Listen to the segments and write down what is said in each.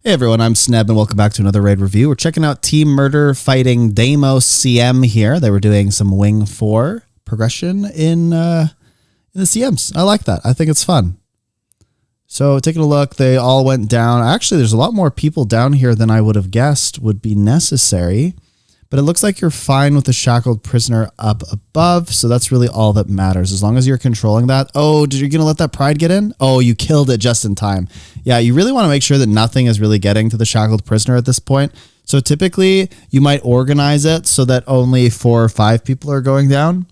Hey everyone, I'm Sneb and welcome back to another raid review. We're checking out Team Murder fighting Deimos CM here. They were doing some Wing 4 progression in the CMs. I like that. I think it's fun. So taking a look, they all went down. Actually, there's a lot more people down here than I would have guessed would be necessary. But it looks like you're fine with the shackled prisoner up above, so that's really all that matters. As long as you're controlling that. Oh, did you gonna let that pride get in? Oh, you killed it just in time. Yeah, you really want to make sure that nothing is really getting to the shackled prisoner at this point. So typically, you might organize it so that only 4 or 5 people are going down.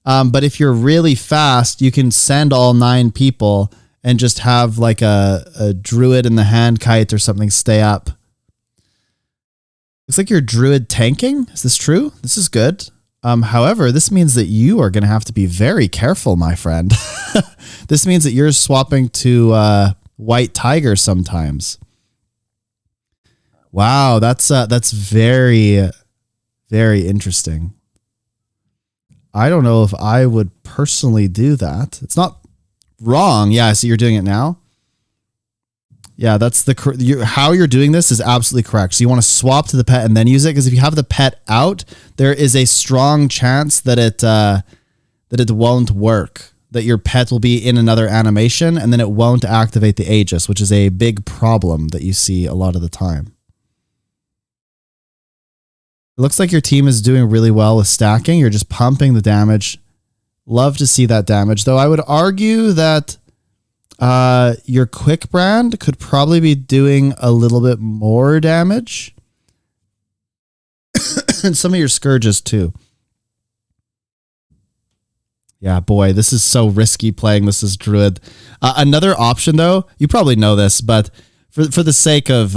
But if you're really fast, you can send all 9 people and just have like a druid in the hand kite or something stay up. Looks like you're druid tanking. Is this true? This is good. However, this means that you are going to have to be very careful, my friend. This means that you're swapping to white tiger sometimes. Wow, that's very, very interesting. I don't know if I would personally do that. It's not wrong. Yeah, I see you're doing it now. Yeah, that's how you're doing this is absolutely correct. So you want to swap to the pet and then use it, because if you have the pet out, there is a strong chance that it won't work. That your pet will be in another animation and then it won't activate the Aegis, which is a big problem that you see a lot of the time. It looks like your team is doing really well with stacking. You're just pumping the damage. Love to see that damage, though I would argue that your quick brand could probably be doing a little bit more damage. And some of your scourges too. Yeah, boy, this is so risky playing this as druid. Another option though, you probably know this, but for the sake of,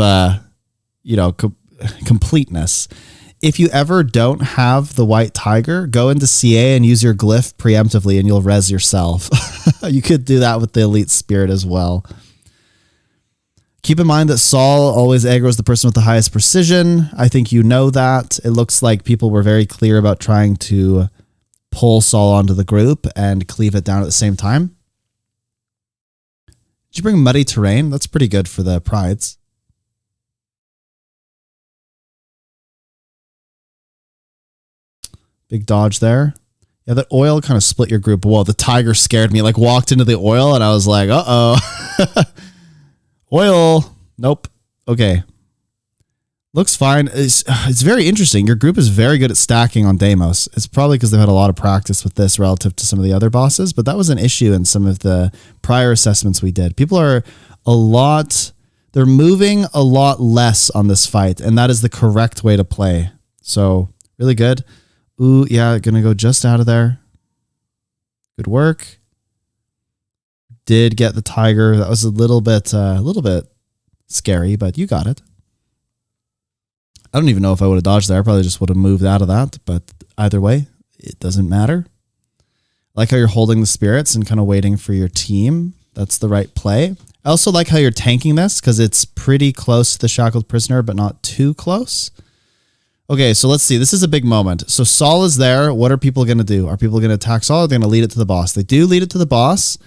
completeness, if you ever don't have the white tiger, go into CA and use your glyph preemptively and you'll res yourself. You could do that with the elite spirit as well. Keep in mind that Saul always aggroes the person with the highest precision. I think you know that. It looks like people were very clear about trying to pull Saul onto the group and cleave it down at the same time. Did you bring muddy terrain? That's pretty good for the prides. Big dodge there. Yeah, that oil kind of split your group. Whoa, the tiger scared me. Like walked into the oil and I was like, uh-oh. Oil. Nope. Okay. Looks fine. It's very interesting. Your group is very good at stacking on Deimos. It's probably because they've had a lot of practice with this relative to some of the other bosses, but that was an issue in some of the prior assessments we did. People are they're moving a lot less on this fight, and that is the correct way to play. So really good. Ooh, yeah, gonna go just out of there. Good work. Did get the tiger. That was a little bit scary, but you got it. I don't even know if I would have dodged there. I probably just would have moved out of that, but either way, it doesn't matter. I like how you're holding the spirits and kind of waiting for your team. That's the right play. I also like how you're tanking this because it's pretty close to the shackled prisoner, but not too close. Okay, so let's see. This is a big moment. So Saul is there. What are people going to do? Are people going to attack Saul or are they going to lead it to the boss? They do lead it to the boss.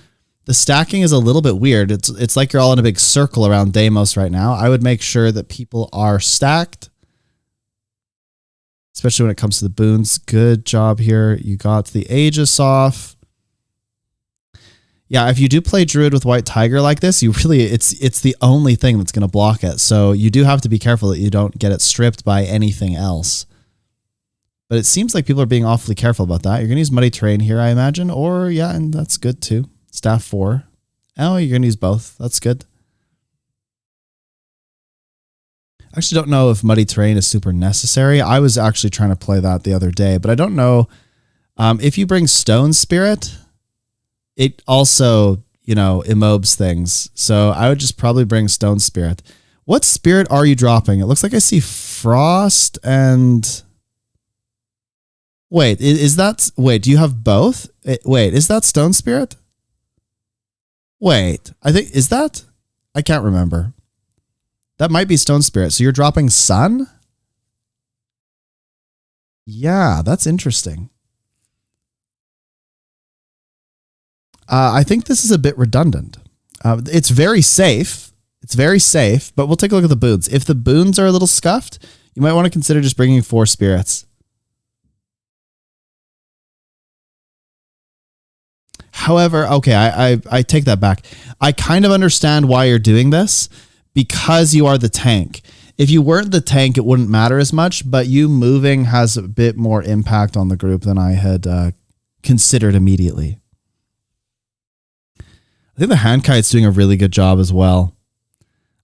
The stacking is a little bit weird. It's like you're all in a big circle around Deimos right now. I would make sure that people are stacked, especially when it comes to the boons. Good job here. You got the Aegis off. Yeah, if you do play druid with white tiger like this, it's the only thing that's going to block it. So you do have to be careful that you don't get it stripped by anything else. But it seems like people are being awfully careful about that. You're going to use muddy terrain here, I imagine. Or, yeah, and that's good too. Staff 4. Oh, you're going to use both. That's good. I actually don't know if muddy terrain is super necessary. I was actually trying to play that the other day, but I don't know. If you bring stone spirit, it also, immobes things. So I would just probably bring stone spirit. What spirit are you dropping? It looks like I see frost and... Wait, do you have both? Wait, is that stone spirit? Wait, is that? I can't remember. That might be stone spirit. So you're dropping sun? Yeah, that's interesting. I think this is a bit redundant. It's very safe. It's very safe, but we'll take a look at the boons. If the boons are a little scuffed, you might want to consider just bringing 4 spirits. However, okay, I take that back. I kind of understand why you're doing this because you are the tank. If you weren't the tank, it wouldn't matter as much, but you moving has a bit more impact on the group than I had considered immediately. I think the Handkite's doing a really good job as well.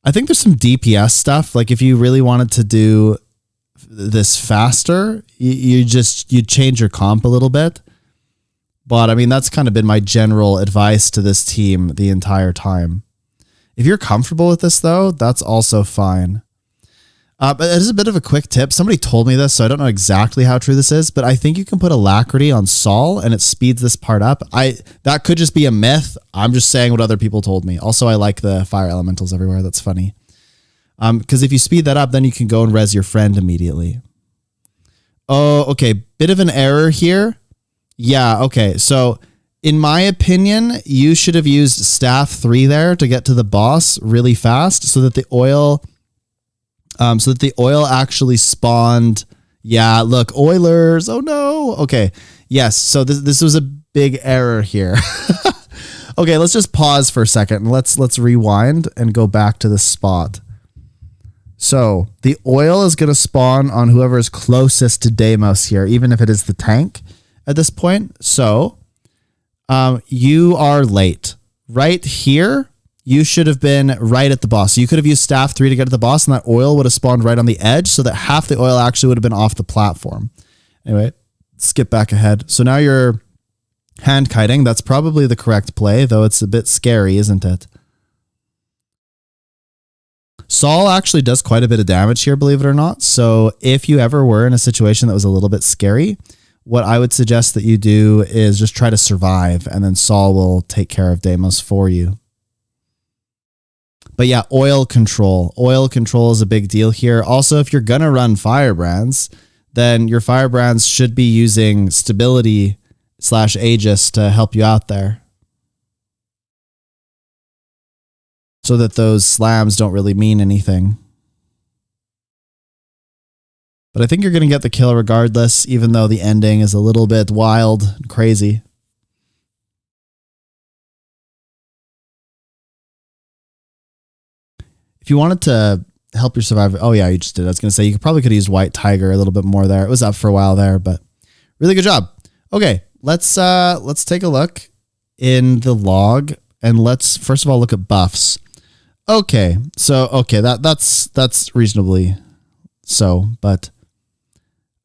I think there's some DPS stuff. Like if you really wanted to do this faster, you'd change your comp a little bit. But I mean, that's kind of been my general advice to this team the entire time. If you're comfortable with this though, that's also fine. But it is a bit of a quick tip. Somebody told me this, so I don't know exactly how true this is, but I think you can put alacrity on Sol and it speeds this part up. That could just be a myth. I'm just saying what other people told me. Also, I like the fire elementals everywhere. That's funny. Because if you speed that up, then you can go and res your friend immediately. Oh, okay. Bit of an error here. Yeah, okay. So in my opinion, you should have used staff 3 there to get to the boss really fast so that the oil actually spawned. Yeah, look, Oilers. Oh no. Okay. Yes. So this was a big error here. Okay, let's just pause for a second and let's rewind and go back to the spot. So the oil is going to spawn on whoever is closest to Deimos here, even if it is the tank at this point. So you are late. Right here, you should have been right at the boss. So you could have used staff 3 to get to the boss, and that oil would have spawned right on the edge so that half the oil actually would have been off the platform. Anyway, skip back ahead. So now you're hand kiting. That's probably the correct play, though it's a bit scary, isn't it? Sol actually does quite a bit of damage here, believe it or not. So if you ever were in a situation that was a little bit scary, what I would suggest that you do is just try to survive, and then Sol will take care of Deimos for you. But yeah, oil control. Oil control is a big deal here. Also, if you're going to run firebrands, then your firebrands should be using stability / Aegis to help you out there, so that those slams don't really mean anything. But I think you're going to get the kill regardless, even though the ending is a little bit wild and crazy. If you wanted to help your survivor, oh yeah, you just did. I was going to say you probably could have used White Tiger a little bit more there. It was up for a while there, but really good job. Okay, let's take a look in the log, and let's first of all look at buffs. Okay, so that's reasonably so, but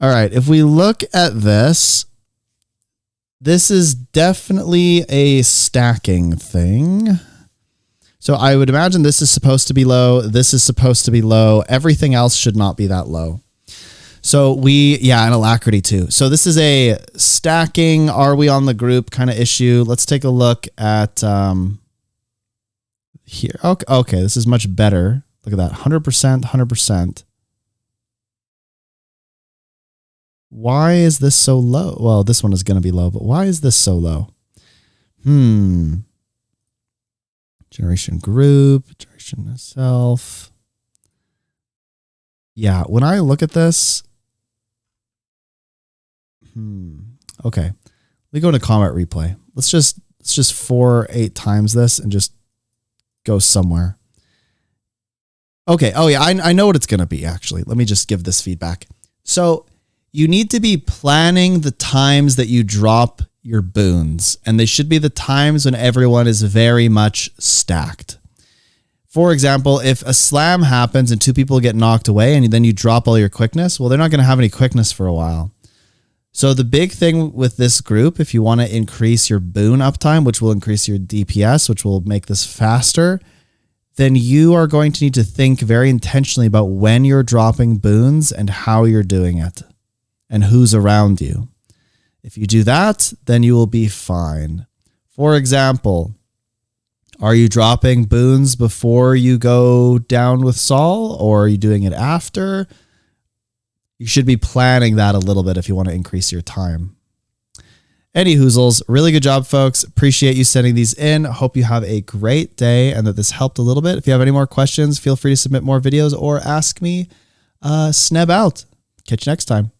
all right, if we look at this, this is definitely a stacking thing. So I would imagine this is supposed to be low. This is supposed to be low. Everything else should not be that low. So and alacrity too. So this is a stacking, are we on the group kind of issue. Let's take a look at here. Okay, this is much better. Look at that, 100%, 100%. Why is this so low? Well, this one is going to be low, but why is this so low? Generation group, generation self. Yeah, when I look at this, okay. We go into combat replay. Let's just 4-8 times this and just go somewhere. Okay. Oh yeah, I know what it's going to be actually. Let me just give this feedback. So you need to be planning the times that you drop your boons, and they should be the times when everyone is very much stacked. For example, if a slam happens and 2 people get knocked away and then you drop all your quickness, well, they're not going to have any quickness for a while. So the big thing with this group, if you want to increase your boon uptime, which will increase your DPS, which will make this faster, then you are going to need to think very intentionally about when you're dropping boons and how you're doing it and who's around you. If you do that, then you will be fine. For example, are you dropping boons before you go down with Sol, or are you doing it after? You should be planning that a little bit if you want to increase your time. Any hoozles, really good job, folks. Appreciate you sending these in. Hope you have a great day and that this helped a little bit. If you have any more questions, feel free to submit more videos or ask me. Sneb out. Catch you next time.